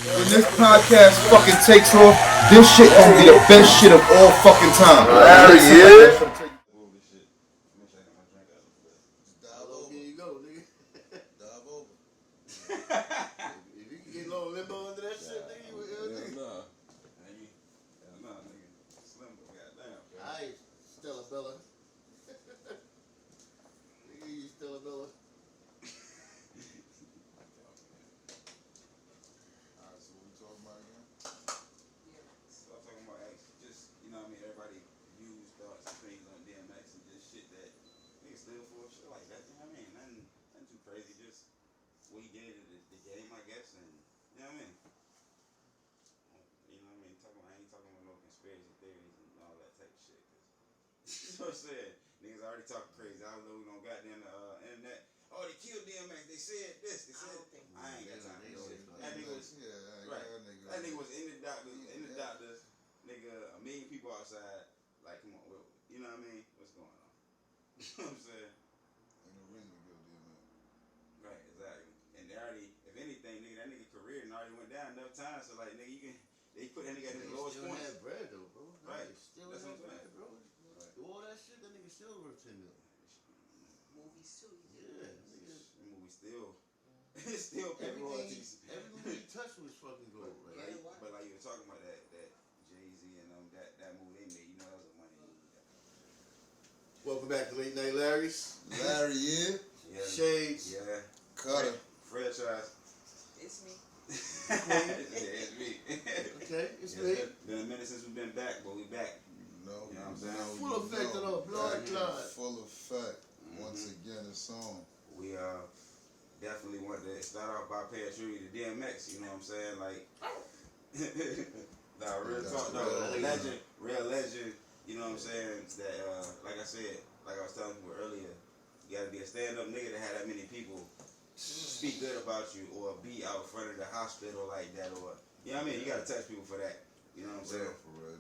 When this podcast fucking takes off, this shit gonna be the best shit of all fucking time. Larry, yeah. Here you go, nigga. Dive over. If you can get a little limbo under that shit, nigga, you nigga. Nah, nigga. Slim, goddamn. Alright, Stella Bella. Nigga, you Stella Bella. Alright, so what we talking about again? So I'm talking about actually just, you know what I mean, everybody use thoughts and things on DMX and just shit that niggas still for shit like that, you know what I mean? Nothing too crazy, just what he did to the game, I guess, and you know what I mean? You know what I mean? I ain't talking about no conspiracy theories and all that type of shit, cause you know what I'm saying? Niggas already talking crazy. I don't know we gonna goddamn internet. Oh, they killed DMX. They said this. They said I ain't got time for this shit. That nigga was right. That nigga was in the doctors. Nigga, a million people outside. Like, come on, you know what I mean? What's going on? You know what I'm saying? Ain't no reason to kill DMX. Right, exactly. And they already, if anything, nigga, that nigga career already went down enough times. So like, nigga, they put that nigga at his lowest still point. had bread though, bro. Right. Still That's had what I'm bread, saying. bro. Right. Do all that shit, that nigga still worth 10 million. Movies too. Yeah, nigga. The movie still, it's still pay royalties. Everything he touched was fucking gold, But right? like you were talking about that Jay-Z and that movie they made, you know that was a money movie. Welcome back to Late Night Larry's. Larry, yeah. Yeah. Shades. Yeah. Cutter. Franchise. It's me. Yeah, it's me. Okay, it's Yeah, me. been a minute since we've been back, but we back. You know, You know what I'm saying? Full effect of the blood clot. Full effect. Once again, it's on. We definitely want to start off by paying tribute to DMX, you know what I'm saying? Like nah, real talk though, real legend, you know what I'm saying? That like I said, like I was telling you earlier, you gotta be a stand-up nigga to have that many people speak good about you or be out front of the hospital like that, or you know what I mean? You gotta touch people for that. You know what I'm saying? For real.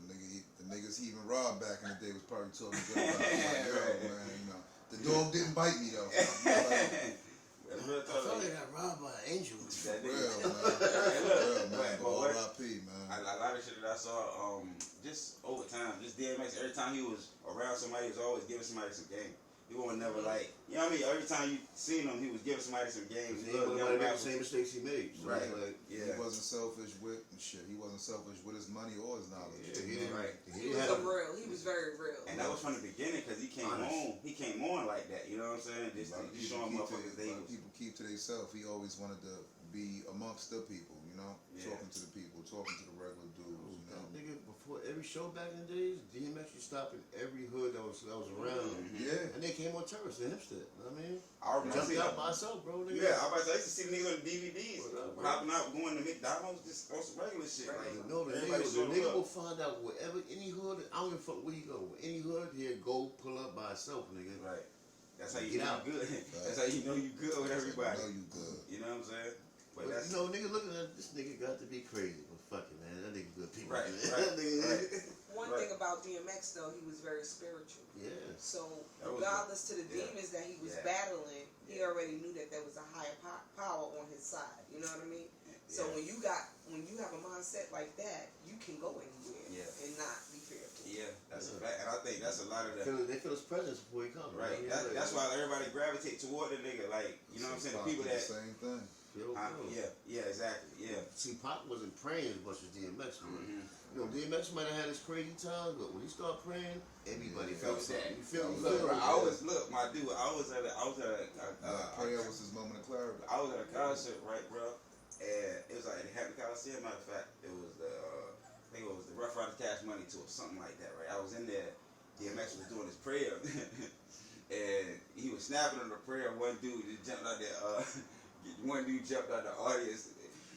The niggas he even robbed back in the day was probably talking good about it. Like, yo, man, you know. The dog didn't bite me though. That's real I talk. thought they got robbed by an angel. That Real, nigga. man. Hey, Real, look, man. but what- R.I.P., man. A lot of shit that I saw, just over time, just DMX, every time he was around somebody, he was always giving somebody some game. He wasn't never like, you know what I mean? Every time you seen him, he was giving somebody some games. He wasn't gonna make the same mistakes he made. So Right. Like, He wasn't selfish with shit. He wasn't selfish with his money or his knowledge. yeah, he didn't. Right. He was a real. He was very real. And that was from the beginning because he came Honest. on. He came on like that. You know what I'm saying? Just A lot of showing people motherfuckers they was. people keep to themselves. He always wanted to be amongst the people, you know? Yeah. Talking to the people, talking to the regular dudes, you know? That nigga, before every show back in the days, DMX used to stop in every hood that was around him. Yeah. And they came on tourists in Hempstead. You know what I mean? I remember Jumped seeing out by myself, bro. Nigga. Yeah, I used to see niggas on the DVDs, What up, bro? hopping out, going to McDonald's, just on some regular shit. Like, You know, the everybody showed nigga up. will find out wherever, any hood, I don't give a fuck where you go. Any hood, he'll go pull up by himself, nigga. Right. That's how you Get know out. you good. That's how you know you good with everybody. I know you good. You know what I'm saying? But But, that's you know, nigga looking at this nigga got to be crazy. But fuck it, man. That nigga good people. Right, man. right, That nigga- right. One Right. thing about DMX though, he was very spiritual. Yeah. So That was regardless to the yeah. demons that he was Yeah. battling, he Yeah. already knew that there was a higher power on his side. You know what I mean? So Yeah. when you have a mindset like that, you can go anywhere Yeah. and not be fearful. Yeah, that's a fact. And I think that's a lot of the They feel his presence before he comes. right. You know what I mean? That's why everybody gravitate toward the nigga. Like, you know what I'm saying? The people that Same thing. Yo, bro. yeah, exactly. Yeah. See, Pop wasn't praying as much as DMX was. Mhm. You know, DMX might have had his crazy times, but when he started praying, everybody Yeah, felt that. something. You feel me? Look, bro, I was my dude. I was at Prayer was his moment of clarity. I was at a concert, right, bro, and it was like in the Hampton Coliseum. Matter of fact, it was I think it was the Rough Riders Cash Money tour, something like that, right? I was in there. DMX was doing his prayer, and he was snapping on the prayer. One dude just jumped out there. One dude jumped out the audience.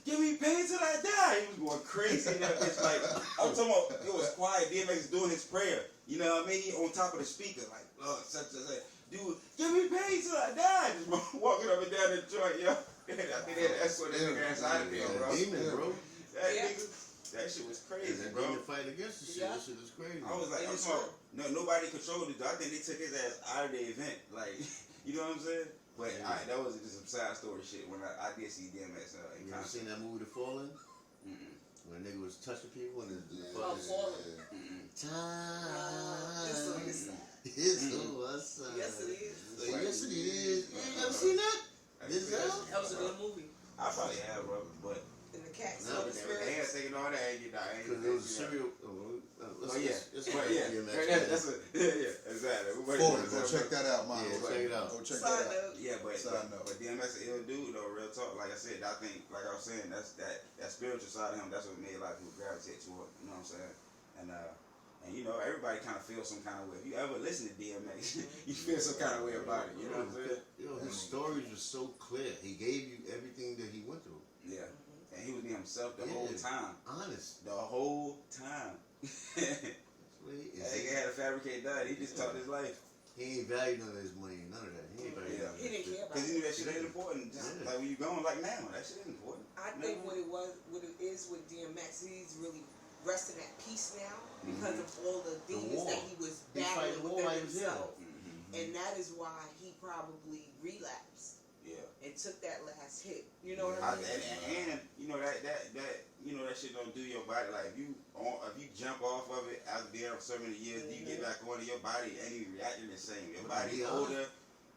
Give me pain till I die. He was going crazy. And it's like I'm talking about. It was quiet. DMX doing his prayer. You know what I mean? He on top of the speaker, like such and such. Dude, give me pain till I die. Just walking up and down the joint, yo. I think that's what that nigga inside of me, bro. Demon, bro. That Yeah. nigga, that shit was crazy, That bro. demon fight against the shit. Yeah. That shit is crazy. I was like, It I'm is talking, no, nobody controlled it. I think they took his ass out of the event. Like, you know what I'm saying? But that was just some side story shit when I did see DMX in You ever concert. seen that movie, The Fallen? When a nigga was touching people and the Yeah, Oh, fucking falling. time. This song is It's what's up. Yes, it is. Yes, it is. You ain't never seen that? Denzel? That was a good movie. I probably have, bro, but And the cat No, smelled the they ain't spirits. taking all that. I ain't get that. Because it was a serial. Oh yeah, Let's but wait. that's a yeah, exactly. We waiting Florida, for go the- check that out, man. Yeah, check it out. Go check Side that out. note. Yeah, but Side note. DMX an ill dude though. Real talk, like I said, I think, like I was saying, that's that spiritual side of him. That's what made a lot of people gravitate toward. You know what I'm saying? And you know, everybody kind of feels some kind of way. If you ever listen to DMX, you feel some kind of way about it. You know what I'm saying? Yo, his stories were so clear. He gave you everything that he went through. Yeah. And he was being himself the whole Yeah. time. Honest. The whole time. That's what he That is. nigga had a fabricated diet. He just talked his life. He ain't valued none of his money, none of that. He ain't valued Yeah. none of He that didn't shit. care about Because he it. knew that shit ain't important. Just Yeah. like when you going like now, that shit ain't important. I think what it is with DMX, he's really resting at peace now because of all the demons war. that he was He fighting battling the war within while he was himself. Mm-hmm. And that is why he probably relapsed Yeah. and took that last hit. You know what I, I mean? and you know that you know that shit don't do your body like if you jump off of it after being for so many years, you get back on your body ain't even reacting the same. Your But to body be older,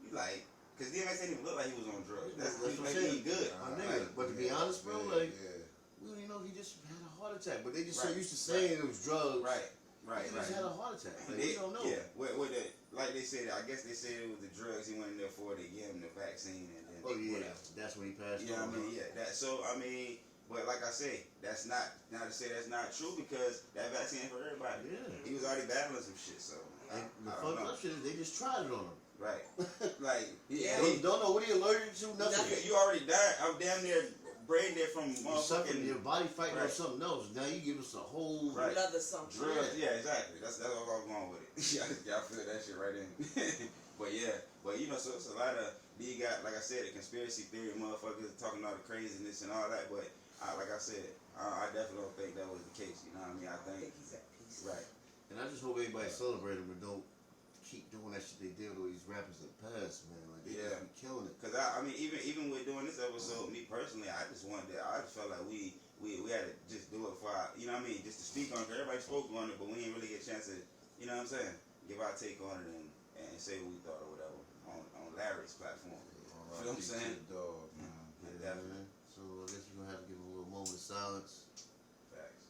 you like because DMX didn't even look like he was on drugs. That's what I'm like saying. he good. My nigga. But to be honest, bro, Yeah, like, yeah. we don't even know if he just had a heart attack. But they just so Right. used to saying it was drugs. Right. He just had a heart attack. Like, They- we don't know. Yeah, with the, like they said, I guess they said it was the drugs he went in there for. They gave him the vaccine and then Oh yeah, whatever. that's when he passed Yeah, I on. mean, yeah, that. So I mean, but like I say, that's not to say that's not true because that vaccine ain't for everybody. Yeah. He was already battling some shit, so And the I don't fucked know. up shit is they just tried it on him. Right, like Yeah. Don't know what he allergic to, nothing. you already died. I'm damn near brain dead from You suffering, your motherfucking body fighting on Right. something else. Now you give us a whole. Right. Another something. drugs. Yeah, exactly. That's what I was going with it. Y'all feel that shit right in. But you know, so it's a lot of you got, like I said, the conspiracy theory motherfuckers talking all the craziness and all that. But like I said, I definitely don't think that was the case. You know what I mean? I I think think he's at peace. right. And I just hope everybody celebrate him and don't keep doing that shit they did with these rappers in the past, man. Like they Yeah. just be killing it. Cause I mean, even with doing this episode, me personally, I just felt like we had to just do it for our, you know what I mean, just to speak on it. 'Cause everybody spoke on it, but we didn't really get a chance to, you know what I'm saying, give our take on it and say what we thought or whatever on Larry's platform. You know what I'm saying? Dog, man. Yeah, man. So I guess we're gonna have to give him a little moment of silence. Facts.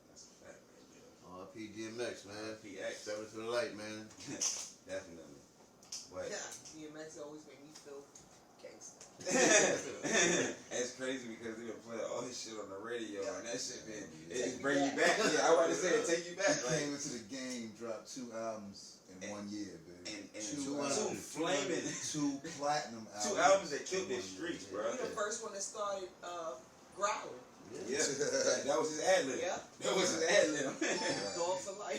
That's a fact right there. RP DMX, man. PX. Step into the light, man. Definitely. But Yeah, DMX always made me feel gangster. it's crazy because they been playing all this shit on the radio and that shit been it just bring you back. Yeah, I was about to say it take you back. He Like came into the game, dropped 2 albums in 1 year, baby. and Two two flaming 2 platinum albums. two albums that killed their streets, bro. He the first one that started growling. Yeah, that was his ad lib. Yeah. That was his ad lib. Dog for life.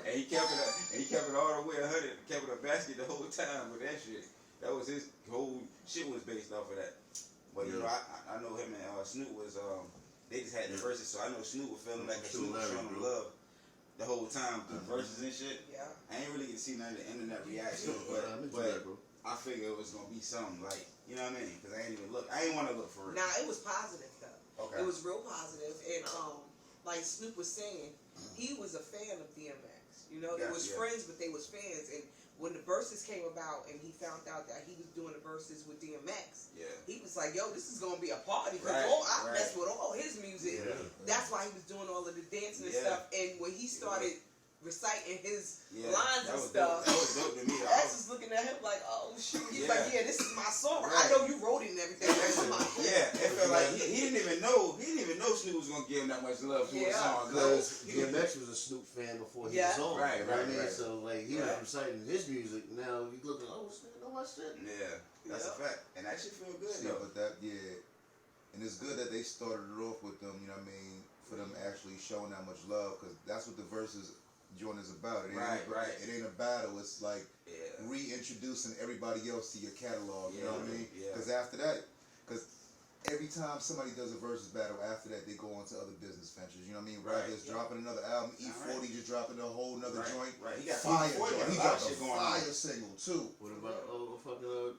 And he kept it all the way 100. Kept it a basket the whole time with that shit. That was his whole shit was based off of that. But you know, I know him and Snoop was they just had the verses, so I know Snoop was feeling like Snoop was showing him love the whole time through verses and shit. Yeah. I ain't really get to see none of the internet reaction, I'm into but that, bro. I figured it was gonna be something like, you know what I mean? Because I ain't even look. I ain't want to look for it. Nah, it was positive though. Okay. It was real positive, and like Snoop was saying, he was a fan of DMX. You know, they Yeah, was yeah. friends, but they was fans. And when the verses came about, and he found out that he was doing the verses with DMX, Yeah. he was like, "Yo, this is gonna be a party." Cause Right, I right. messed with all his music. Yeah. That's why he was doing all of the dancing and Yeah. stuff. And when he started reciting his Yeah, lines that and was stuff, dope. That was dope to me. X was looking at him like, "Oh shoot!" He's Yeah. like, "Yeah, this is my song. I Right. know you wrote it and everything. That's my Yeah, it felt like he didn't even know Snoop was gonna give him that much love to his Yeah. song. Because DMX was a Snoop fan before he Yeah. was on. Right, you know what I right, mean? right. So like he Right. was reciting his music. Now he's looking, oh, this nigga know my shit. Yeah, that's a fact, and that shit feel good Yeah, though. but that, yeah. And it's good that they started it off with them, you know what I mean, for them actually showing that much love, because that's what the verses joint is about. It ain't, Right. It ain't a battle. It's like Yeah, reintroducing everybody else to your catalog, you know what I mean? Yeah. Because after that, because every time somebody does a versus battle, after that they go on to other business ventures, you know what I mean? Right. Rather it's dropping another album, E40 just dropping a whole nother Right, joint. right. He got Fire E40, joint. He a lot dropped of a shit going on. fire single too. What about fucking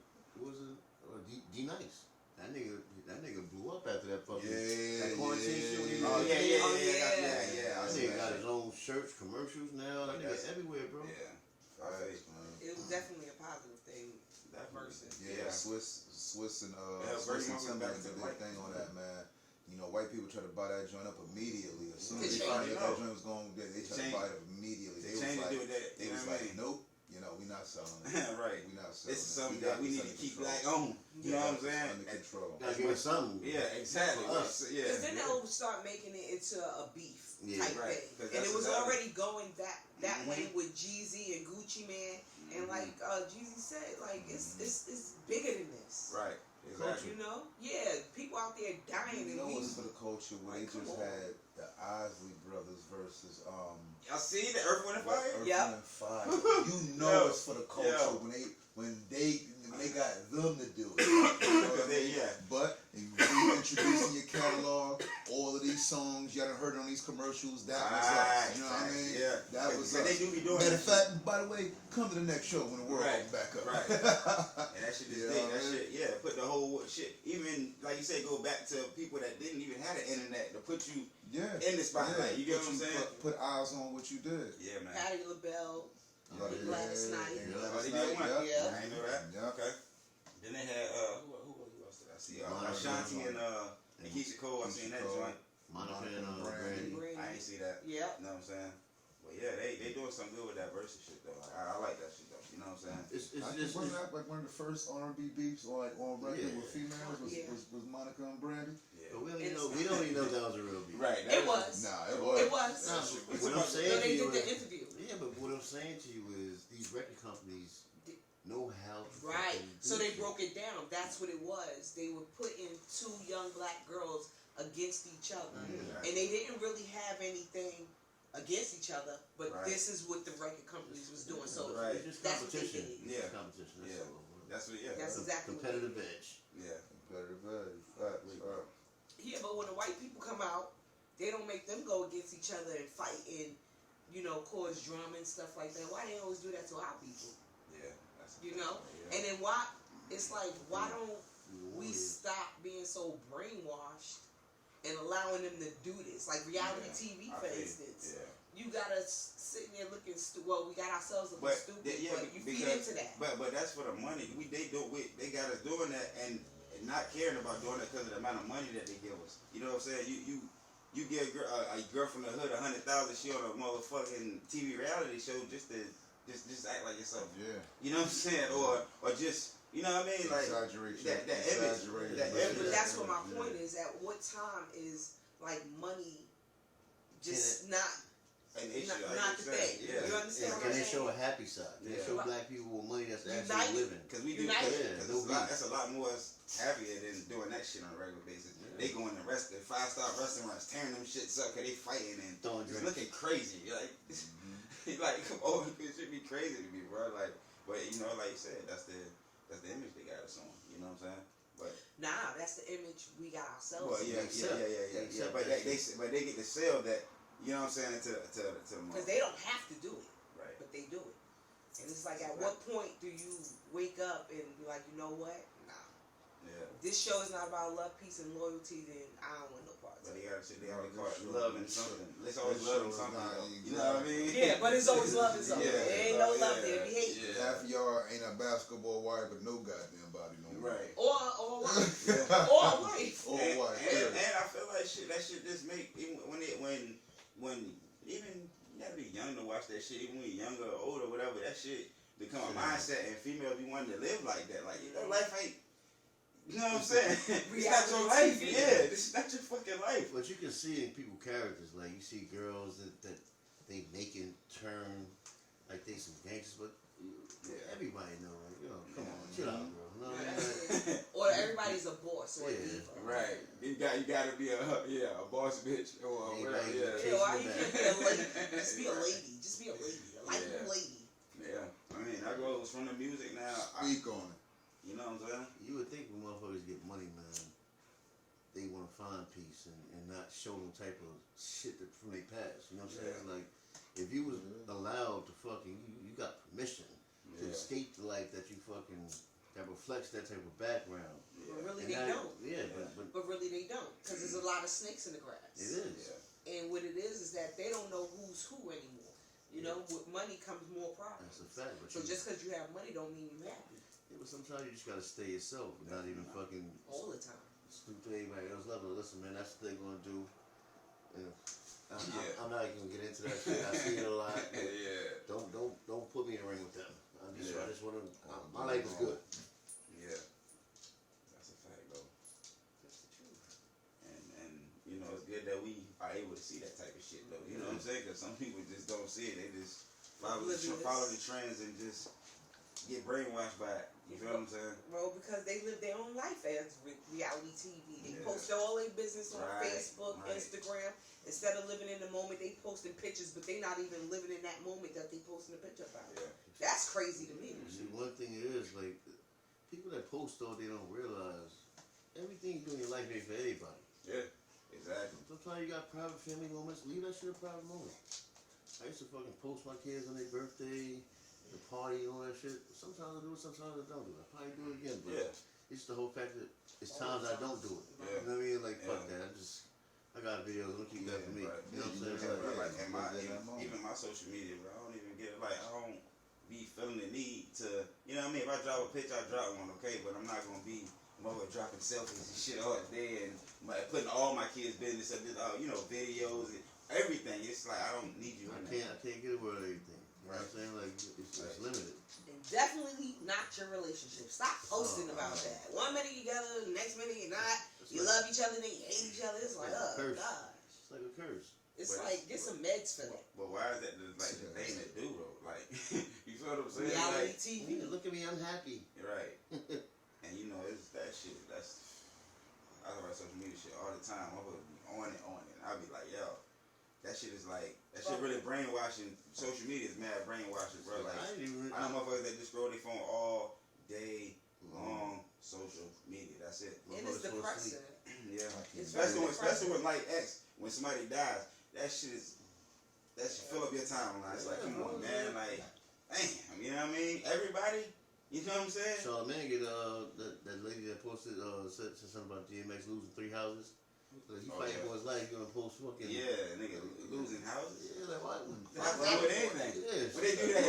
merch, commercials now. Like That's- they're everywhere, bro. Yeah. Facts, man. It was definitely a positive thing. That person. Yeah, Swiss and Yeah, Swiss Virgin and went back Timberland to did the their white thing on people. that, man. You know, white people try to buy that joint up immediately. As soon To as they change find it out that up. joint was going, they try to Change- buy it up immediately. They was Change like, to do with that. they You was know what I like, mean? nope. You know, we not selling it. Right. We not selling This is it. something got that we this need to under keep control. black on. You know what I'm It's saying? under control. Gotta give us something. Yeah, exactly. For us. Yeah. Because then they'll start making it into a beef Yeah. type Right. thing. 'Cause And that's it was another- already going that way Mhm. with Jeezy and Gucci Man. And Mhm. like Jeezy said, like it's bigger than this. Right. Exactly. You know? Yeah, people out there dying You and know we what's for the culture where Like, they come just on. had the Isley brothers versus Y'all see the Earth, Wind, and Fire? Earth, Yep. Wind and Fire. You know Yo. it's for the culture Yo. when they got them to do it. You know what I mean? Yeah. But if you introducing your catalog, all of these songs you haven't heard on these commercials, that was us. You know what I mean? Yeah. That was But us. they do be doing Matter that of fact, by the way, come to the next show when the world Right. opens back up. Right. And that shit just You know big. what That I mean? shit, yeah, put the whole shit. Even like you said, go back to people that didn't even have the internet to put you Yeah. in the spotlight. You get what I'm saying? Put eyes on what you did. Yeah, man. Patty LaBelle, Yeah, Gladys yeah, Knight. and Oh, Gladys they Knight, did one. yep. Yeah. I ain't know that. Yeah. Okay. Then they had who else did I see? Monica Ashanti and, and Keisha Cole. I seen that Keisha Cole. joint. Monica and Brandy. Brandy. I ain't see that. Yeah. You know what I'm saying? But yeah, they doing something good with that versus shit though. I like that shit though. You know what I'm saying? It's I think just wasn't that like one of the first R&B beefs like on record Yeah. with females was, Yeah. was Monica and Brandy? Yeah. but we don't even know that was a real beat. Right. It was. Nah, it was. It was. Nah, shit but was- what I'm So saying to they you did the is, interview. yeah, but what I'm saying to you is these record companies know how to Right. fucking So do they shit. broke it down. That's what it was. They were putting two young black girls against each other. Yeah. And they didn't really have anything against each other, but Right. this is what the record companies was doing. So Right. It's just that's what they competition. did. It's Yeah. just competition. That's Yeah. all. That's what. Yeah. That's exactly what competitive edge. Yeah. Competitive edge. Facts. yeah, but when the white people come out, they don't make them go against each other and fight and, cause drama and stuff like that. Why they always do that to our people? Yeah. That's You know? Yeah. And then why don't we stop being so brainwashed and allowing them to do this? Like reality Yeah. TV, I for feel you. instance. Yeah. You got us sitting there looking well, we got ourselves looking But stupid, yeah, but you feed because- into that. But that's for the money. They got us doing that and not caring about doing it because of the amount of money that they give us. You know what I'm saying? You give a girl from the hood 100,000, she on a motherfucking TV reality show just act like yourself. Yeah. You know what I'm saying? Or just you know what I mean? Like Exaggerate that your- image. exaggerate That your- image. But that's what my Yeah. point is. At what time is like money just not an issue. not, like not you the said. thing? Yeah. You understand Yeah, what can I'm they saying? show a happy side? Can they Yeah. show black people with money that's United. actually living? Cause we do, United. cause no beef. that's a lot more happier than doing that shit on a regular basis. Yeah. They go in the 5-star restaurants, tearing them shits up, cause they fighting and Throwing it's drinks. looking crazy. Like come on, it should be crazy to me, bro. Like, but like you said, that's the image they got us on. You know what I'm saying? But Nah, that's the image we got ourselves. well, in. yeah. But they get to sell that. You know what I'm saying? To the Because they don't have to do it, right. but they do it. And it's like, at what point do you wake up and be like, you know what? Nah. Yeah. If this show is not about love, peace, and loyalty, then I don't want no parts But of they it. got shit. They always call it Sure. love and something. It's always That love show and is something. not though. You know what I mean? Yeah, but it's always love and something. Yeah. There ain't no love Yeah. there. Be hate. Yeah. Half of y'all ain't a basketball wife, but no goddamn body no more. Right. Or a wife. Yeah. Or a wife. Or and, wife. and, Yeah. and I feel like that shit just make even when even you gotta be young to watch that shit. Even when you're younger or older, or whatever, that shit become a mindset, and females be wanting to live like that. Like life ain't. You know what I'm saying? It's not your life. Reality TV. Yeah, this is not your fucking life. But you can see in people characters, like you see girls that they making turn like they some gangsters, but everybody know, like, come on, chill out, bro. No, Or everybody's a boss or a Yeah. diva. Right. You gotta be a boss bitch or Ain't whatever. like Yeah. chasing Yeah, why the you bag. can't be a lady? Just be a lady. Just be a lady. A likable Yeah. lady. Yeah. I mean, that goes from the music now. Speak on it. You know what I'm saying? You would think when motherfuckers get money, man, they want to find peace and not show them type of shit from their past. You know what I'm saying? Yeah. Like, if you was allowed to fucking, you got permission to Yeah. escape the life that you fucking, that reflects that type of background. But really And they now- don't. Yeah, Yeah. but But really they don't. Because there's a lot of snakes in the grass. it is. Yeah. And what it is that they don't know who's who anymore. You know, with money comes more problems. That's a fact. But So just because you have money don't mean you happy yeah, but sometimes you just gotta stay yourself, and not even fucking all the time. stoop to anybody else level. Listen, man, that's what they're gonna do. And Yeah. I'm not even gonna get into that shit. I see it a lot. But Yeah. don't put me in the ring with them. I Yeah. just want to. My life is good. Yeah. That's a fact, though. That's the truth. And you know, it's good that we are able to see that type of shit, though. You know what I'm saying? Because some people just don't see it. They just follow the trends and just get brainwashed by it. You feel what I'm saying? Bro, because they live their own life as reality TV. They Yeah. post all their business on Right, Facebook, right. Instagram. Instead of living in the moment, they posting pictures, but they not even living in that moment that they posting a picture about. Yeah. That's crazy to me. See, one thing is like people that post though, they don't realize everything you do in your life ain't for everybody. Yeah. Exactly. Sometimes you got private family moments. Leave that shit a private moment. I used to fucking post my kids on their birthday, the party, and all that shit. Sometimes I do it, sometimes I don't do it. I probably do it again, but Yeah. it's the whole fact that it's times I don't do it. Yeah. You know what I mean? Like fuck Yeah. that. I got videos. I'm gonna keep that for me. right. You know what I'm Yeah, saying? right. Like, and my, Yeah, that moment. even my social media, bro, I don't even get it. Like, I don't be feeling the need to, you know what I mean? If I drop a picture, I drop one, okay? But I'm not gonna be dropping selfies and shit all day and putting all my kids' business up, you know, videos and everything. It's like I don't need you. I in can't get away with everything. You know what I'm saying? Like it's limited. And definitely not your relationship. Stop posting about that. 1 minute you together, the next minute you're not. It's You like, love each other, then you hate each other. It's like, It's a oh curse. gosh. It's like a curse. It's But- like get some meds for that. But why is that like the thing to do though? Like, you feel what I'm saying? Reality Like, TV. Yeah, look at me, I'm happy. you're right. And you know, it's that shit. I talk about social media shit all the time. I'm gonna be on it. And I'll be like, yo, that shit is like, that shit really brainwashing. Social media is mad brainwashing, bro. Like, I ain't even. I know motherfuckers that just scroll their phone all day long. Social media, that's it. And it's depressing. Yeah. It's Especially with like X, when somebody dies, that shit fill up your timeline. It's like, come on, man, like, damn, you know what I mean? Everybody, you know what I'm saying? Charlamagne get that lady that posted said something about DMX losing 3 houses. So he Oh, fighting yeah. for his life. He gonna post fucking. Yeah, nigga, losing houses. Yeah, like what? That's not with anything. Yeah, But they do that.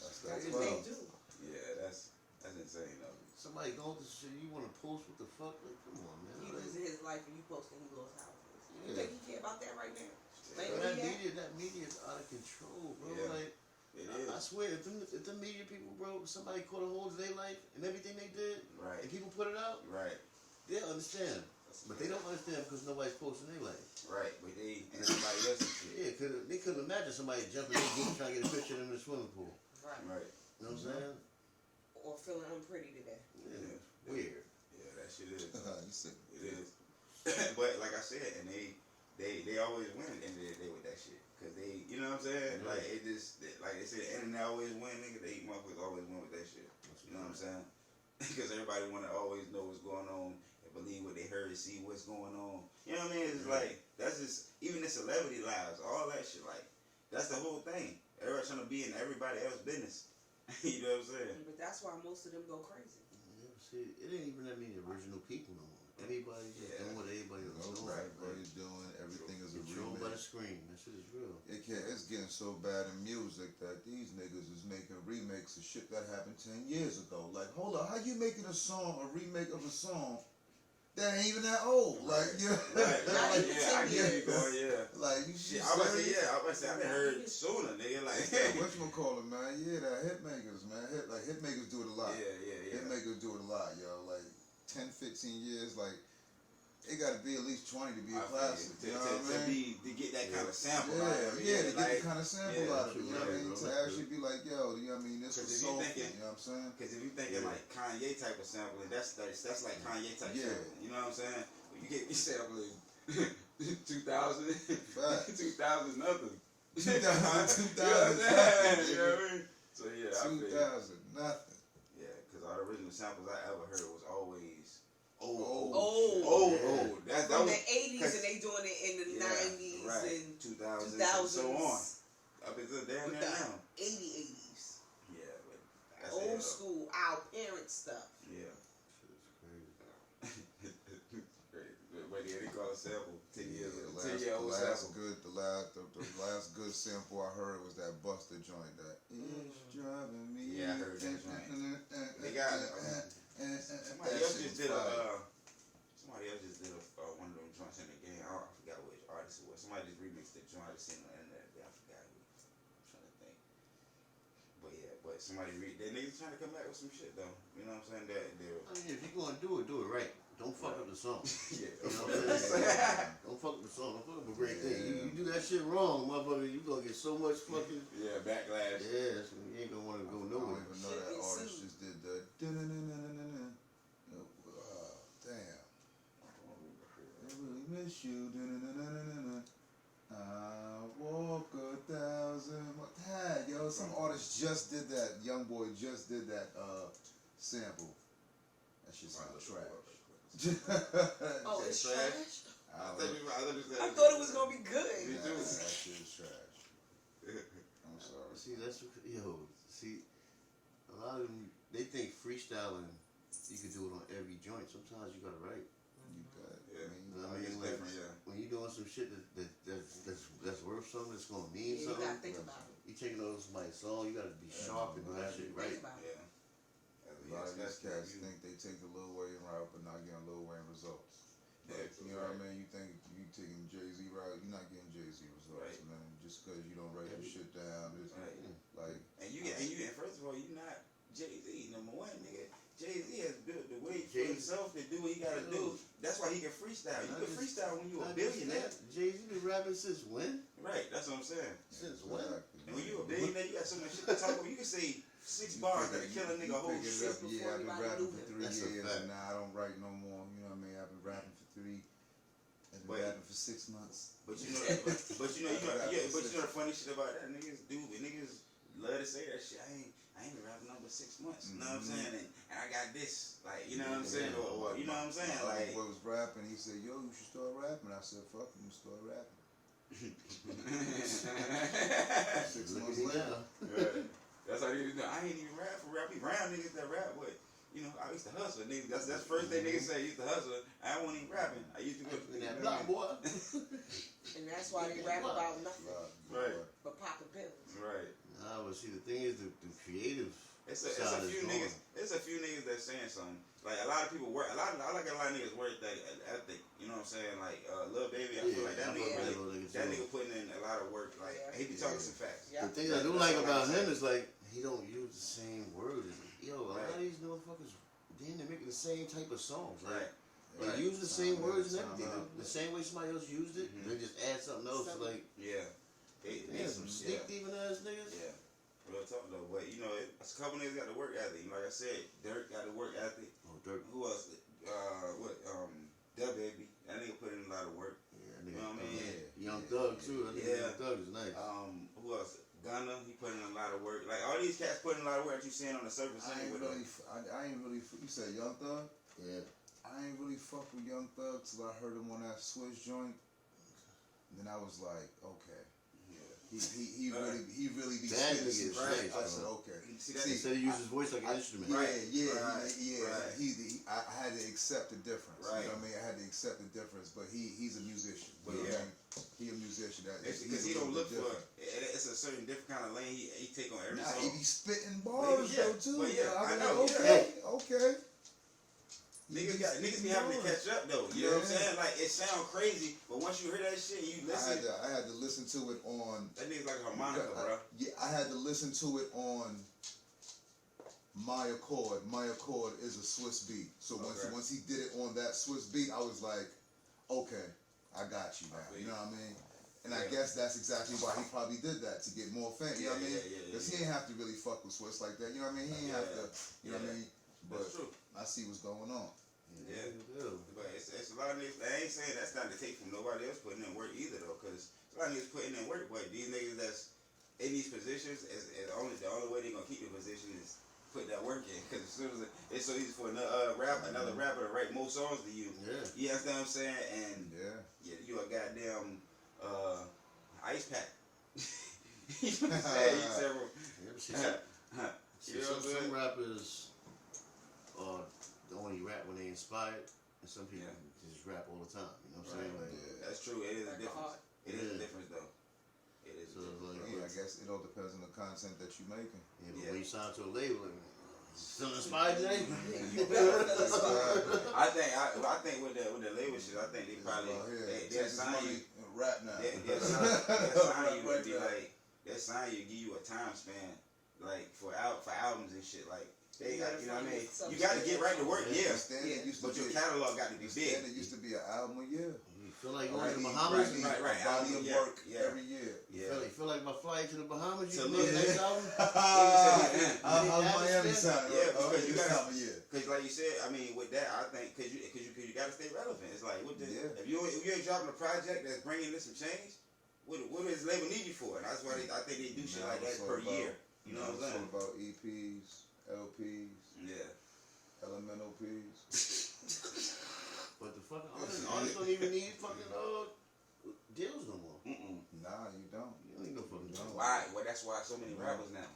That's That's that what they love. do. Yeah, that's insane though. Somebody going through shit. You wanna post what the fuck? Like, come on, man. He Like, losing his life and you posting he lost houses. You Yeah. think he care about that right now? Like, bro, yeah. that media is out of control, bro. Yeah. Like. It I is. swear, if the media people, bro, somebody caught a hold of their life and everything they did, Right. and people put it out, Right. they'll understand. But they don't understand because nobody's posting their life. Right. But they and everybody else and shit. Yeah, they couldn't imagine somebody jumping in and trying to get a picture of them in the swimming pool. Right. Right. You know what I'm saying? Or feeling unpretty today. Yeah, weird. Yeah, that shit is. You sick. It is. But like I said, and they always win at the end of the day with that shit. Cause they, you know what I'm saying? Yeah. Like it just, like they said, the internet always win, nigga. They motherfuckers always win with that shit. You know what I'm saying? Because everybody want to always know what's going on and believe what they heard, see what's going on. You know what I mean? It's like, that's just, even the celebrity lives, all that shit, like, that's the whole thing. Everybody trying to be in everybody else's business. You know what I'm saying? But that's why most of them go crazy. Yeah, see, it ain't even that many original people no more. Everybody just Yeah. doing what everybody else doing. Right, Like, everybody's doing everything is a controlled by the remix. screen. That shit is real. It's getting so bad in music that these niggas is making remakes of shit that happened 10 years ago. Like, hold on, how you making a remake of a song that ain't even that old? Like, yeah, Right, Not right, even yeah, I 10 get you years. going, yeah. like you Shit, shit. I was about to say, yeah, I was about to say, I done heard sooner, nigga, like, Whatchamacallit, man? Yeah, that Hitmakers, man. Hitmakers do it a lot. yeah. Hitmakers do it a lot, yo. Like 10, 15 years, like it got to be at least 20 to be a classic. You know what I mean? To get that kind of sample Yeah, out of it. yeah, to get like, the kind of sample yeah, out of it. You know what I mean? right, To bro. actually be like, yo, you know what I mean? This was 'Cause if you soulful. thinking- You know what I'm saying? Because if you thinking like Kanye type of sampling, that's like Kanye type Yeah. sampling. You know what I'm saying? When you get sampling 2000, Facts. 2000 nothing. 2000, You know what I'm saying? 2000, You know what I mean? So yeah, I feel you. 2000, nothing. Yeah, because all the original samples I ever heard was always old. Old. That From was the 80s cause- and they doing it in the yeah, 90s right. and 2000s, 2000s. and so on. Up until damn With near the now. 80s. Yeah, but that's Old it, though. school, our parents stuff. Yeah. Shit is crazy. Crazy. But yeah, they call it sample 10 years ago. 10-year-old sample. The last good sample I heard was that Buster joint. That it's driving me. Yeah, I heard that joint. They got somebody else just did one of them joints in the game. I forgot which artist it was. Somebody just remixed the joint. I just seen it on the internet. I forgot who. I'm trying to think. But yeah, somebody that niggas trying to come back with some shit though. You know what I'm saying? I mean, if you're gonna do it right. Don't fuck up the song. Yeah. You know what I'm saying? Don't fuck up the song. Don't fuck up a great thing. You do that shit wrong, motherfucker, you gonna get so much fucking backlash. Yeah, so you ain't gonna wanna go I nowhere. don't even know that artist just did the damn. I really miss you. I walk 1,000 miles. Yo, some artist just did that. Young boy just did that sample. That shit sounds trash. Oh, it's trash? I I thought it was gonna be good. That shit is trash. I'm sorry. See, that's see, a lot of them they think freestyling you can do it on every joint. Sometimes you gotta write. You got it. Yeah. I mean, It's like, different, yeah. when you doing some shit that's worth something, that's gonna mean Yeah, you something. gotta think about it. You taking over somebody's song, you gotta be sharp and do that shit right. Think about it. Yeah. a lot of these cats think they take the Lil Wayne route, but not getting Lil Wayne results. Like, you know what I mean? You think you taking Jay-Z route, you're not getting Jay-Z results, man. Just because you don't write your shit down, it's like. And first of all, you're not Jay-Z. Number one, nigga, Jay-Z has built the way for himself to do what he gotta do. That's why he can freestyle. You can freestyle when you a billionaire. Jay-Z been rapping since when? Right, that's what I'm saying. Since when? And when you a billionaire, you got so much shit to talk about. You can say 6 bars that kill a nigga a whole shit. Yeah, I've been rapping for 3 That's a years, fact. and now I don't write no more. You know what I mean? I've been rapping for 3. I've been rapping for 6 months. But you know the funny shit about that, niggas love to say that shit. I ain't been rapping number 6 months. You know what I'm saying? And I got this, like, you know what I'm saying? Or you know what I'm saying? My Like, boy was rapping. He said, "Yo, you should start rapping." I said, "Fuck, I'm gonna start rapping." 6 months later. That's how they do. I ain't even rap for rap. Round niggas that rap, but you know, I used to hustle. Niggas, that's the first thing niggas say. I used to hustle. I wasn't even rapping. I used to go to That block, boy. And that's why they rap about nothing Right. but popping pills. Right. Nah, but see, the thing is, the creative. It's a few niggas. It's a few niggas that's saying something. Like a lot of people work. I like a lot of niggas work ethic. You know what I'm saying? Like Lil Baby, I feel like that nigga putting in a lot of work. Like he be talking some facts. The thing I do like about him is like he don't use the same words. Yo, a lot of these motherfuckers, they're making the same type of songs. Like they use the same words and everything. The same way somebody else used it. They just add something else. Like They some sneak thieving ass niggas. Yeah. Real talk though, but you know, a couple niggas got the work ethic. Like I said, Dirk got the work ethic. Oh, Dirk. Who else? Dub Baby. That nigga put in a lot of work. Yeah, You know what I mean? Young Thug too. Young Thug is nice. Who else? Gunna, he put in a lot of work. Like all these cats put in a lot of work that you seeing on the surface. I ain't really. You said Young Thug? Yeah. I ain't really fuck with Young Thug till I heard him on that Swiss joint. And then I was like, okay. He really be That spitting nigga is some shit. nice, I said, bro. okay. See that? Instead of use his voice like an instrument. Yeah. Right. I had to accept the difference. Right. You know what I mean? I had to accept the difference. But he's a musician. You know what I mean? He a musician. Because he don't look for it's a certain different kind of lane he take on every song. He be spitting bars though too. But I know. Okay. Niggas be having to catch up though. You know what I'm saying? Like it sound crazy, but once you hear that shit, you listen. I had to listen to it on. That nigga's like a harmonica, bro. Yeah, I had to listen to it on My Accord. My Accord is a Swiss beat. So once he did it on that Swiss beat, I was like, okay, I got you now. You know what I mean? And I guess that's exactly why he probably did that, to get more fame. You know what I mean? Because he ain't have to really fuck with Swiss like that. You know what I mean? He ain't have to. You know what I mean? But that's true. I see what's going on. Yeah, but it's a lot of niggas. I ain't saying that's not to take from nobody else putting in work either though, because a lot of niggas putting in work. But these niggas that's in these positions is the only way they gonna keep the position is put that work in. Because as soon as it's so easy for another rapper to write more songs than you. Yeah. You understand what I'm saying? And you a goddamn ice pack. You know what I'm saying? You several. Some rappers they only rap when they inspired. and some people just rap all the time. You know what I'm saying? Like, That's true. It is a Like difference. art. It is a difference though. It is. So a it's difference. like, Yeah, I guess it all depends on the content that you're making. yeah, but Yeah. when you sign to a label, still inspired today. You better feel inspired. I think with the label shit, I think they probably they'll sign you. And rap now. They'll sign you and be like, they'll sign you, give you a time span like for albums and shit like. They got, you know what I mean? You got to get right to work, yeah. Standard used to But your be, catalog got to be big. standard used to be an album a year. You feel like going Right, to the Bahamas? right. A body of Yeah, work yeah. every year. Yeah. You feel like my flight to the Bahamas? To You can look live. next album? How's Miami sounding? Yeah, because you this gotta- time of year. Cause like you said, I mean, with that, I think, cause you gotta stay relevant. It's like, what the, Yeah. if you ain't dropping a project that's bringing this some change, what does label need you for? And that's why I think they do shit Now like that it's all per about- year. You know what I'm It's all saying? about EPs, LPs, Yeah. elemental Ps. But the fucking artists don't even need fucking deals no more. Nah, you don't. You don't need no fucking deals. Why? Well, that's why so many rappers now.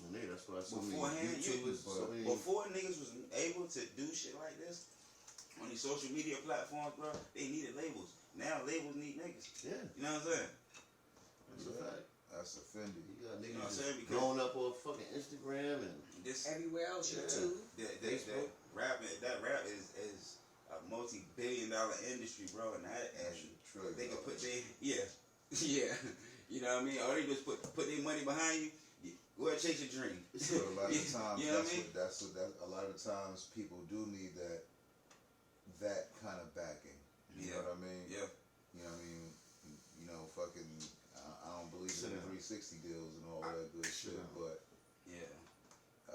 Well, nigga, that's why so many Beforehand, YouTubers, so many. Before niggas was able to do shit like this on these social media platforms, bro, they needed labels. Now labels need niggas. Yeah, You know what I'm saying? that's a fact. That's offended. You got You know what I'm niggas saying? just Because growing up on fucking Instagram and this Everywhere else, Yeah. YouTube. Facebook. rap is a multi-billion-dollar industry, bro, and Trillion they can put dollars. yeah. You know what I mean? All they do is put their money behind you. Go ahead, chase your dream. it's But a lot of Yeah, times, you know what I mean? that's what a lot of times people do need that kind of backing. You know what I mean? Yeah. You know what I mean? You know, fucking. I don't believe in Yeah. 360 deals and all that good shit, but Yeah.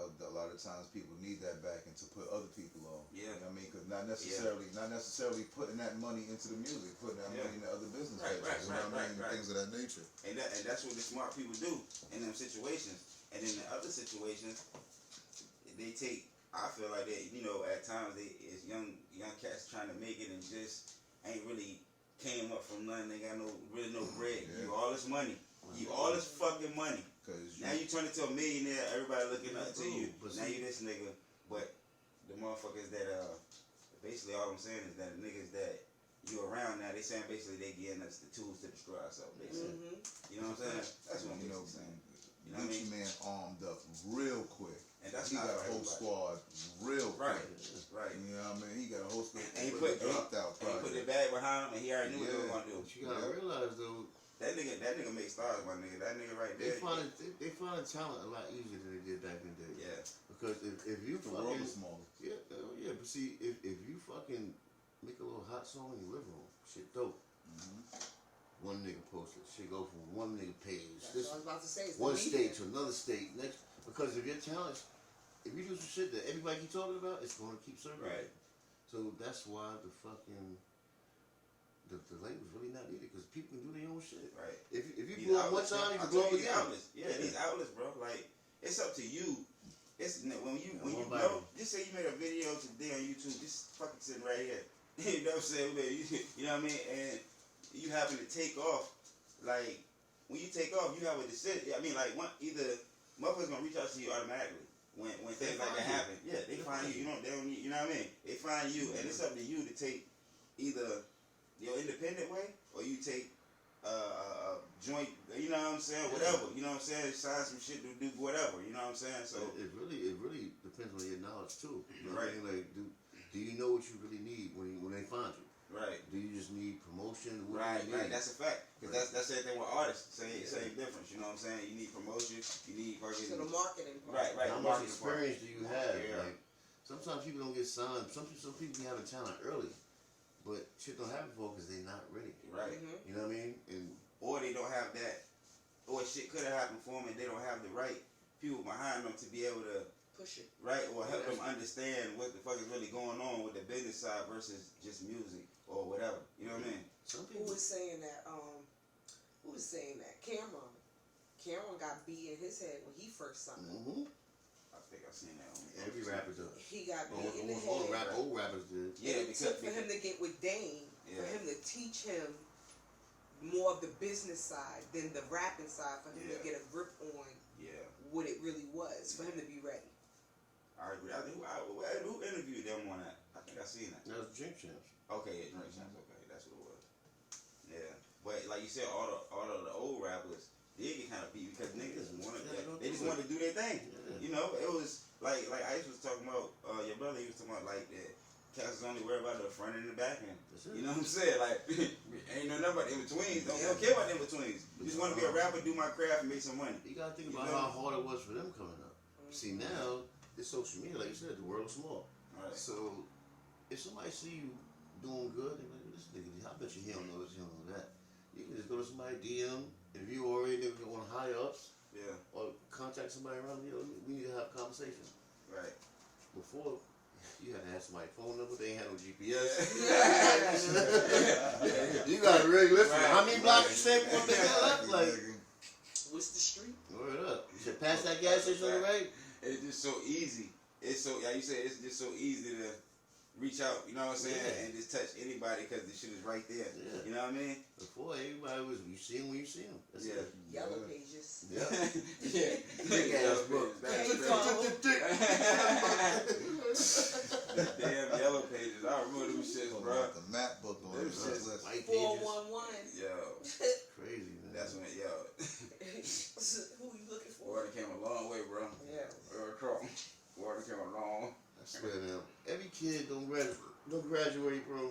a lot of times people need that backing to put other people on. Yeah. You know what I mean? Because not necessarily putting that money into the music, putting that Yeah. money into other business Right, ventures. You know what I mean? right. Things of that nature. And that's what the smart people do in them situations. And in the other situations, they take. I feel like they, you know, at times it's young cats trying to make it and just ain't really came up from nothing. They got no bread. Yeah. You all this money. You all this fucking money. Because Now you turn into a millionaire. Everybody looking up to you. But Now see- you this nigga. But the motherfuckers that basically all I'm saying is that the niggas that you around now, they saying basically they getting us the tools to destroy ourselves. Basically. Mm-hmm. You know what I'm saying? That's what I'm you know, basically saying. You know what I Gucci mean? Man armed up real quick. And that's He not got a for whole everybody. squad real Right. quick. Right. You know what I mean? He got a whole squad. And he dropped out And he put the project. bag behind him, and he already knew what he was Yeah. gonna do. But you gotta realize though, That nigga make stars, my nigga. That nigga right they there. find talent a lot easier than they did back in the day. Yeah. Because if you The world fucking is smaller. yeah, but see if you fucking make a little hot song in your living room, shit dope. One nigga posted, shit go from one nigga page, That's this what I was about to say. It's the one media. state to another state, next because if your talent, if you do some shit that everybody keep talking about, it's gonna keep circulating. Right. So that's why the fucking the label's really not needed because people can do their own shit. Right. If you These blow up one outlets, time, you I can blow up told you, these again. outlets. Yeah, these outlets, bro. Like, it's up to you. It's when you Yeah, blow. Just say you made a video today on YouTube. Just fucking sitting right here. You know what I'm saying? You know what I mean? And you happen to take off. Like when you take off, you have a decision. I mean, like either motherfuckers gonna reach out to you automatically when things like that happen. Yeah, they find you. They don't need. You know what I mean? They find you, and it's up to you to take either your independent way or you take joint. You know what I'm saying? Whatever. You know what I'm saying? Sign some shit to do whatever. You know what I'm saying? So It really depends on your knowledge too. You know Right. what I mean? Like, do you know what you really need when they find you? right. Do you just need promotion? What Right, do you right. need? That's a fact. Cause Right. that's the same thing with artists. Same difference. You know what I'm saying? You need promotion. You need fucking. So the marketing part. Right, right. How the much marketing part. experience do you have? Yeah. Like, sometimes people don't get signed. Some people be having talent early, but shit don't happen for because they're not ready. Right. Mm-hmm. You know what I mean? And Or they don't have that. Or shit could have happened for them and they don't have the right people behind them to be able to. Push it. Right, or help them understand what the fuck is really going on with the business side versus just music or whatever. You know what I mean? some Who people. was saying that? Who was saying that? Cameron. Cameron got beat in his head when he first signed. Mm-hmm. I think I've seen that on Every rapper does. He got beat in the All head. old rappers did. Yeah, And it because took for him to get with Dame, for Yeah. him to teach him more of the business side than the rapping side, for him to Yeah. get a grip on yeah, what it really was, for him to be ready. I agree. Who interviewed them on that? I think I seen that. That was Drink Champ. like you said, all the old rappers did get kind of beat because niggas they just wanted to do their thing. Yeah. You know, it was like Ice was talking about. Your brother, he was talking about like that. Cats is only worried about the front and the back end. You know what I'm saying? Like, ain't no nothing about the in-betweens. Don't care about the in-betweens. Just want to be a rapper, do my craft, and make some money. You gotta think about how hard it was for them coming up. See, now, it's social media, like you said, the world's small. Right. So, if somebody see you doing good, they're like, this nigga, I bet you he don't know this, he don't know that. You can just go to somebody DM, if you already on higher ups, Yeah. or contact somebody around you, we need to have a conversation. Right. Before, you had to have somebody's phone number, they ain't had no GPS. You gotta really listen. Right. How many blocks you say before they got up? Like, What's the street? word up. You should pass that gas station on the right. It's just so easy. It's so, like you said, it's just so easy to reach out, you know what I'm saying, Yeah. and just touch anybody because the shit is right there. Yeah. You know what I mean? Before, everybody was, you see him when you see him. That's Yeah. it. Yellow pages. Yeah. Yeah. Big ass book. The damn yellow pages. I remember them shits, bro. The map book on Them the shits. list. White pages. 411. Yo, Crazy, man. that's when, yo, Who you looking for? water came a long way, bro. Yeah. Water came a long. I swear, man. Every kid don't graduate, bro.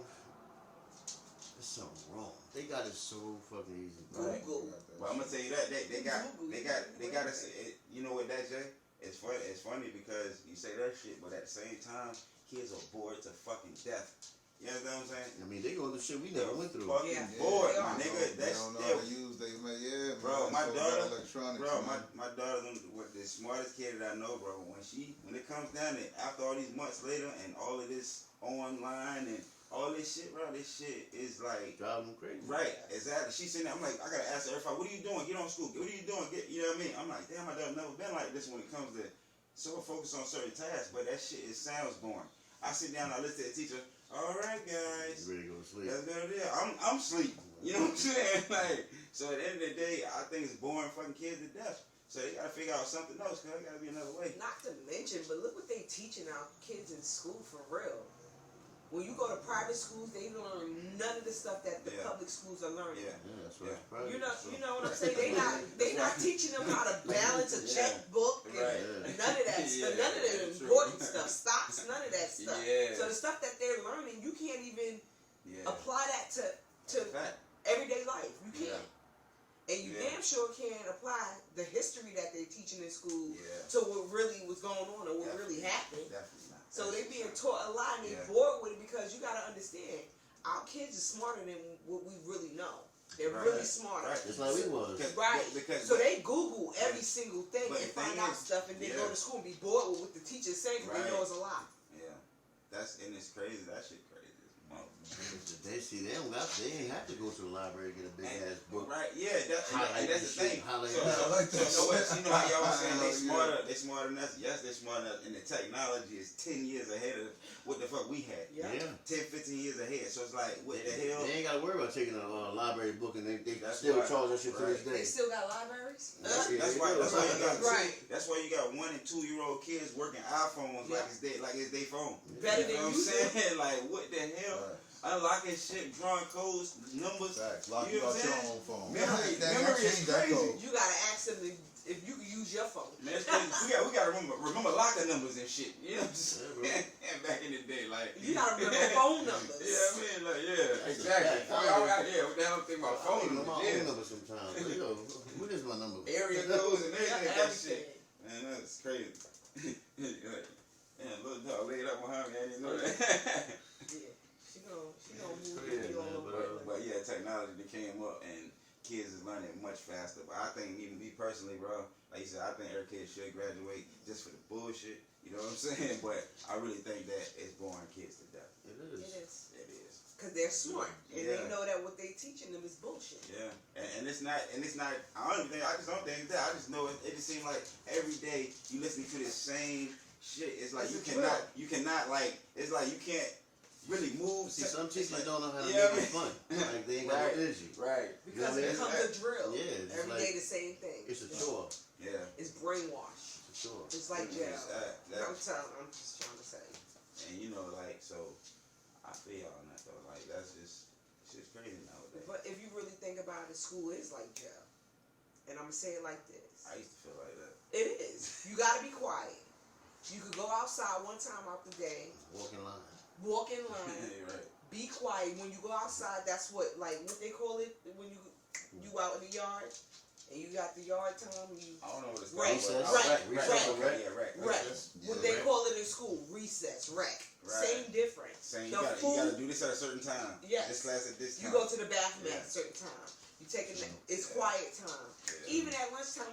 There's something wrong. They got it so fucking easy, bro. Right. Google. But I'm gonna tell you that they got us. You know what that, Jay? It's funny because you say that shit, but at the same time, kids are bored to fucking death. You know what I'm saying? I mean, they going through shit we never went through. Fucking Yeah. bored, They my are. nigga. They That's don't know still, how to use they man. bro. Man, My it's all daughter, about electronics, bro. man. My daughter, was the smartest kid that I know, bro. When it comes down to after all these months later and all of this online and all this shit, bro. This shit is like. Driving them crazy. Right, exactly. She's sitting there. I'm like, I gotta ask her every time, what are you doing? Get on school. What are you doing? You know what I mean? I'm like, damn, my daughter never been like this when it comes to so focused on certain tasks. But that shit, it sounds boring. I sit down, I listen to the teacher. All right, guys, You ready to go to sleep? let's go there. I'm asleep. You know what I'm saying? Like, so at the end of the day, I think it's boring fucking kids to death. So they gotta figure out something else. Cause there gotta be another way. Not to mention, but look what they teaching our kids in school for real. When you go to private schools, they learn none of the stuff that the Yeah. public schools are learning. Yeah. Yeah, that's right. Yeah. Private. You know what I'm saying? They not teaching them how to balance a Yeah. checkbook and Right. none of that stuff, none of the Yeah, true. important stuff, stocks, none of that stuff. Yeah. So the stuff that they're learning, you can't even Yeah. apply that to Fact. everyday life. You can't. Yeah. And you Yeah. damn sure can't apply the history that they're teaching in school Yeah. to what really was going on or what really Definitely. happened. Definitely not. So they being taught a lot and they Yeah. bored with it because you gotta understand, our kids are smarter than what we really know. They're Right. really smarter. Right. Just like we was. Right. Because So they Google every single thing but and the find thing out is- stuff and then yeah. go to school and be bored with what the teacher's saying because they know Right. it's a lie. Yeah, and it's crazy. That shit crazy. They ain't have to go to the library to get a big ass book. Right? Yeah, that's Highlight and that's the the thing. shit, highlight So, that. so, I like that so what, shit. you know how y'all was saying they Yeah. smarter, they smarter than us. Yes, they're smarter than us, and the technology is 10 years ahead of what the fuck we had. Yeah. 10, 15 years ahead. So it's like, what the hell? They ain't got to worry about taking a library book and they That's still right. charge that shit to this Right. They day. still got libraries? Yeah. That's why you got Right. that's why you got 1 and 2 year old kids working iPhones Yeah. like it's their phone. Better You know than what I'm you do. saying? Like what the hell? Unlocking shit, drawing codes, numbers. Facts. Lock You you know out what your I'm saying? own phone. Memory- That memory is changed that crazy. code. You gotta ask them if you can use your phone. Man, it's crazy. we gotta remember locker numbers and shit. You know what I'm saying? Yeah, Back in the day, like You gotta remember phone numbers. Yeah, I mean, like exactly. Yeah, what the hell I'm thinking about I phone don't know my numbers? own number sometimes. Like, yo, what is my number? Yeah. Area codes and everything. That Everything. shit. Man, that's crazy. Man, little dog laid up behind me. I didn't know that. Yeah. She gonna move crazy, you all man, over. But yeah, technology that came up and kids is learning much faster. But I think even me personally, bro, like you said, I think every kid should graduate just for the bullshit. You know what I'm saying? But I really think that it's boring kids to death. It It is. is. It is. Cause they're smart and Yeah. they know that what they teaching them is bullshit. Yeah, and it's not. I just don't think that. I just know it just seems like every day you listening to this same shit. It's like It's you a cannot like. It's like you can't really move. See, some It's teachers like- don't know how to Yeah, make it fun. Like, they ain't got Right. no energy. Right. Because You know it what I becomes a drill. Yeah, it's Every like- day the same thing. It's a chore. Yeah. It's brainwash. It's a chore. It's like jail. I'm That, telling. I'm just trying to say. and you know, like so, I feel y'all on that though. Like that's just Shit's crazy nowadays. But if you really think about it, school is like jail. And I'm gonna say it like this. I used to feel like that. It is. You gotta be quiet. You could go outside one time out the day, Walk in line. walk in line, Yeah, right. be quiet. When you go outside, that's what they call it when you out in the yard and you got the yard time. I don't know what it's Rec, called. rec, Yeah, rec. Rec. What they rec. call it in school, recess, rec. Right. Same difference. Saying The you gotta food, do this at a certain time. Yes. This class at this you time. go to the bathroom Yeah. at a certain time. You take a nap. It's Yeah. quiet time. Yeah. Even at lunchtime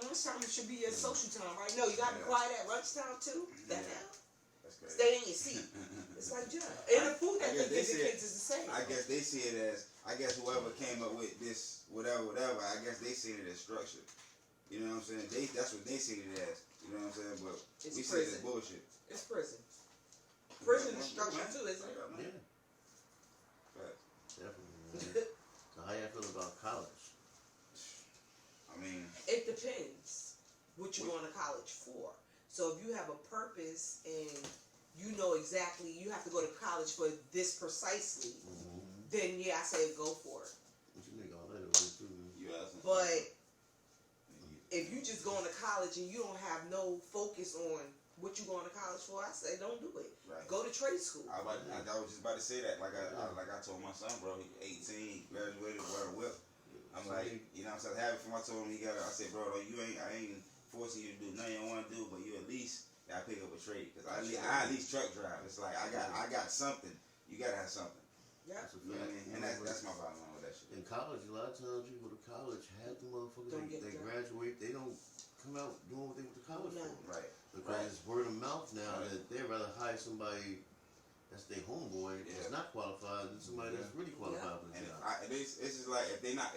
should be your social time, right? No, you gotta be Yeah. quiet at lunchtime too. That Yeah. hell? That's crazy. Stay in your seat. It's like jail. And the food that I they guess they give the see it- kids is the same. I guess they see it as, whoever came up with this, whatever, I guess they see it as structure. You know what I'm saying? That's what they see it as. You know what I'm saying? But It's we see it as prison. bullshit. It's prison. Prison is structure too, isn't it? Yeah, Facts. definitely. Man. So how y'all feel about college? I mean, It depends what you're going to college for. So if you have a purpose and you know exactly you have to go to college for this precisely, then yeah, I say go for it. What you think all that over too? you asking. But if you just going to college and you don't have no focus on what you're going to college for, I say don't do it. Right. Go to trade school. I was just about to say that. Like I told my son, bro, he 18, graduated, wearing a whip. I'm like, you know what I'm saying? Happy for him. I told him I said, bro, I ain't forcing you to do nothing you want to do, but you at least gotta pick up a trade. Cause I at least truck drive. It's like I got something. You gotta have something. Yeah. That's a You know what I fact. mean? And that's my bottom line with that shit. In college, a lot of times you go to college, half the motherfuckers Don't get they that. graduate, they don't come out doing what they went to college No. for. Right. Because it's word of mouth now Right. that they'd rather hire somebody that's their homeboy that's Yeah. not qualified than somebody that's really qualified for the And job. it's just like if they're not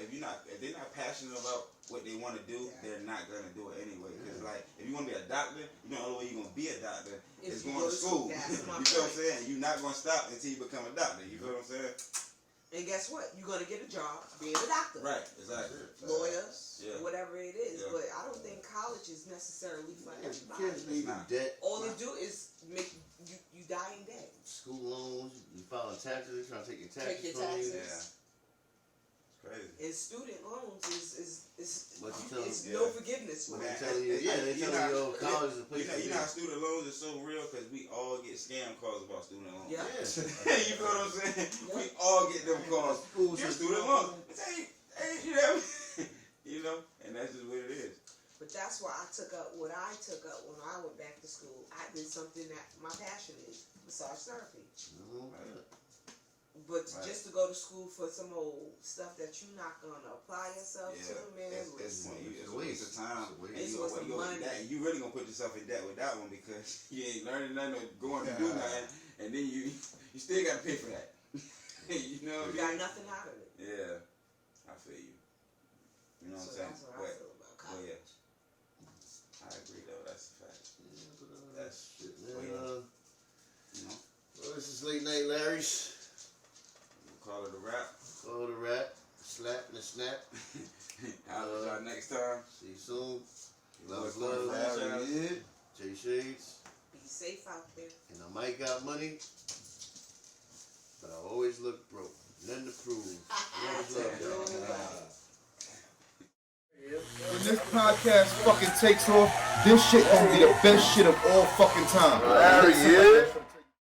passionate about what they want to do, Yeah. they're not gonna do it anyway. Cause like if you want to be a doctor, you know the only way you're gonna be a doctor If is you going go to school. that's You my feel what I'm point. saying? You're not gonna stop until you become a doctor. You feel what I'm saying? And guess what? You're gonna get a job being a doctor, Right. Exactly. lawyer, Yeah. whatever it is. Yeah. But I don't think college is necessarily for Yeah, everybody. kids need not. debt, All they do is make you die in debt. school loans, you filing taxes, they're trying to take your taxes Take your from you. taxes. Yeah. It's crazy. And student loans is What you tell it's them? no Yeah. forgiveness for They it. tell you, they You tell know, you, yo, college is a place You to be. know how student loans are so real because we all get scam calls about student loans. Yeah. You feel what I'm saying? Yeah. We all get them calls. Schools Your are student loans. It's ain't you know, you know, and that's just what it is. But that's why I took up what I took up when I went back to school. I did something that my passion is, massage therapy. But Right. just to go to school for some old stuff that you're not gonna apply yourself Yeah, to, man, it's listen. a waste of time. It's a waste. And It's you, a waste of money. you really gonna put yourself in debt with that one because you ain't learning nothing or going to do nothing, and then you still gotta pay for that. You know what You I got mean? nothing out of it. Yeah, I feel you. You know what So I'm saying? that's what I feel about college. yeah, I agree though. That's a fact. Yeah, but, That's shit, way man. You know, Well, this is Late Night Larry's. we'll call it a wrap. Call the rap, slap and a snap. I'll y'all next time. See you soon. Love, Love, love. Larry, Jay Shades. Be safe out there. And I might got money, but I always look broke. Nothing to prove. Always love y'all. When this podcast fucking takes off, this shit gonna be the best shit of all fucking time. Larry, yeah.